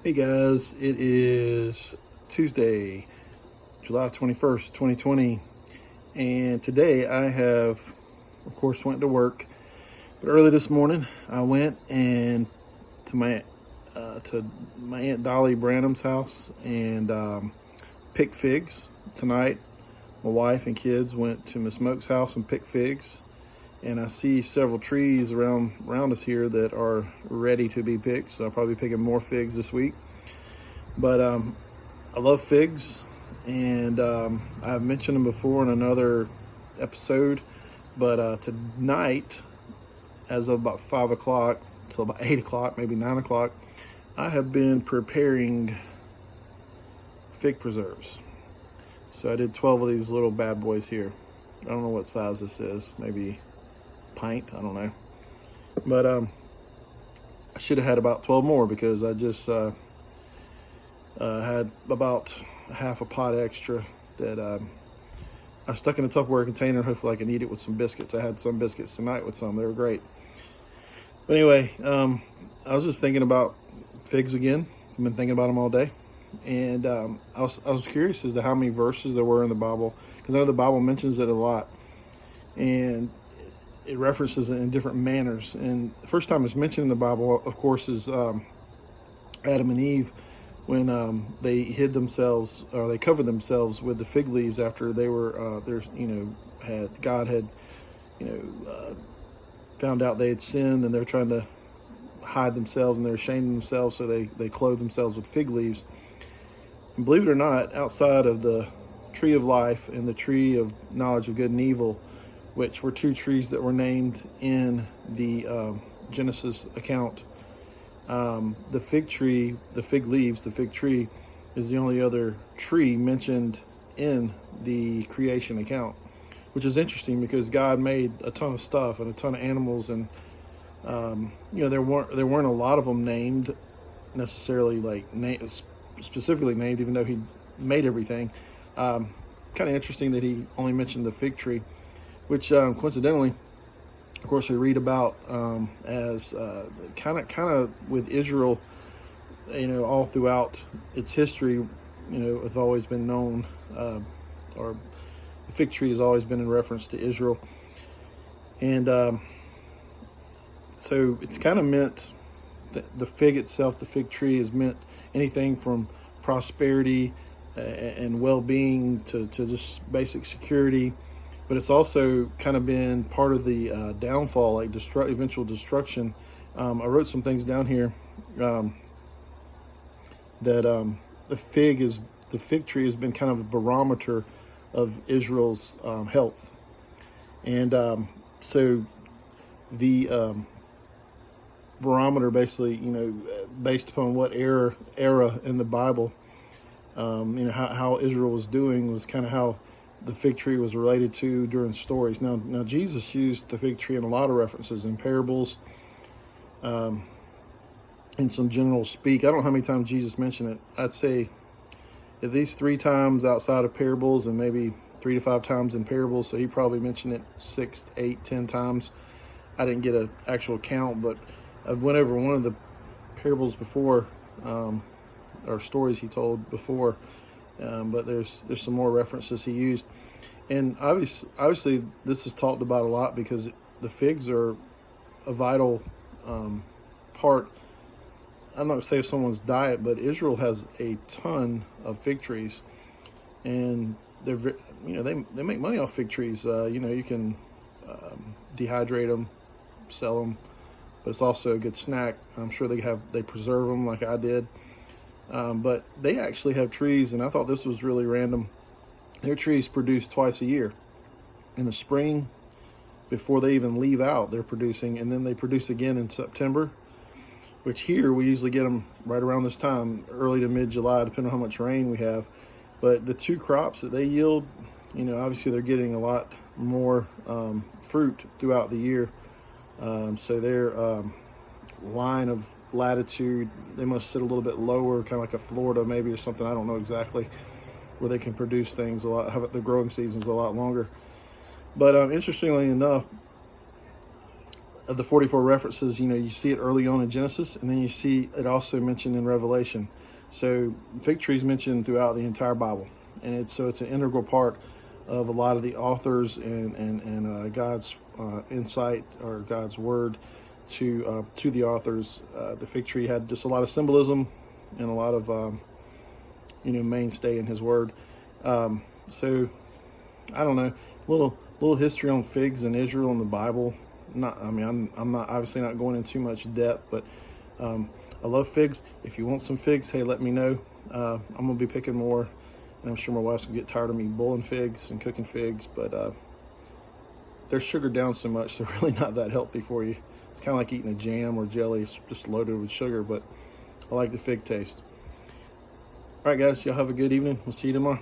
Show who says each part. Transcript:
Speaker 1: Hey guys, it is Tuesday, July 21st, 2020, and today I have, of course, went to work. But early this morning, I went and to my Aunt Dolly Branham's house and picked figs. Tonight, my wife and kids went to Miss Moak's house and picked figs. And I see several trees around us here that are ready to be picked. So I'll probably be picking more figs this week. But I love figs, and I've mentioned them before in another episode. But tonight, as of about 5 o'clock till about 8 o'clock, maybe 9 o'clock, I have been preparing fig preserves. So I did 12 of these little bad boys here. I don't know what size this is, maybe pint, I don't know. But I should have had about 12 more because I just had about half a pot extra that I stuck in a Tupperware container. Hopefully I can eat it with some biscuits. I had some biscuits tonight with some. They were great. But anyway, I was just thinking about figs again. I've been thinking about them all day. And I was curious as to how many verses there were in the Bible, because I know the Bible mentions it a lot. And it references it in different manners. And the first time it's mentioned in the Bible, of course, is Adam and Eve, when they hid themselves, or they covered themselves with the fig leaves after they were God had found out they had sinned, and they're trying to hide themselves, and they're ashamed of themselves, so they clothed themselves with fig leaves. And believe it or not, outside of the tree of life and the tree of knowledge of good and evil, which were two trees that were named in the Genesis account, the fig tree, the fig leaves, the fig tree is the only other tree mentioned in the creation account, which is interesting because God made a ton of stuff and a ton of animals, and there weren't a lot of them named necessarily, like specifically named, even though He made everything. Kind of interesting that He only mentioned the fig tree, which coincidentally, of course, we read about as kind of with Israel, all throughout its history, have always been known, or the fig tree has always been in reference to Israel. And so it's kind of meant, the fig itself, the fig tree, is meant anything from prosperity and well-being to just basic security. But it's also kind of been part of the downfall, like eventual destruction. I wrote some things down here that the fig tree has been kind of a barometer of Israel's health. And so the barometer, basically, based upon what era in the Bible, how Israel was doing, was kind of how the fig tree was related to during stories. Now Jesus used the fig tree in a lot of references, in parables, in some general speak. I don't know how many times Jesus mentioned it. I'd say at least 3 times outside of parables, and maybe 3 to 5 times in parables. So he probably mentioned it 6, 8, 10 times. I didn't get an actual count, but I went over one of the parables before, or stories he told before. But there's some more references he used. And obviously this is talked about a lot because the figs are a vital part, I'm not going to say someone's diet, but Israel has a ton of fig trees, and they make money off fig trees. You can dehydrate them, sell them, but it's also a good snack. I'm sure they preserve them like I did. But they actually have trees, and I thought this was really random. Their trees produce twice a year. In the spring, before they even leave out, they're producing, and then they produce again in September, which here we usually get them right around this time, early to mid-July, depending on how much rain we have. But the 2 crops that they yield, obviously they're getting a lot more fruit throughout the year. So their line of latitude, they must sit a little bit lower, kind of like a Florida maybe or something, I don't know exactly, where they can produce things a lot, have the growing seasons a lot longer. But interestingly enough, of the 44 references, you see it early on in Genesis, and then you see it also mentioned in Revelation. So fig tree is mentioned throughout the entire Bible, and it's an integral part of a lot of the authors and God's insight, or God's word to the authors. The fig tree had just a lot of symbolism and a lot of mainstay in His word. So I don't know, little history on figs in Israel and the Bible. I'm not obviously not going into too much depth, but I love figs. If you want some figs, hey, let me know. I'm gonna be picking more, and I'm sure my wife's gonna get tired of me boiling figs and cooking figs, but they're sugared down so much they're really not that healthy for you. It's kind of like eating a jam or jelly. It's just loaded with sugar, but I like the fig taste. All right, guys, y'all have a good evening. We'll see you tomorrow.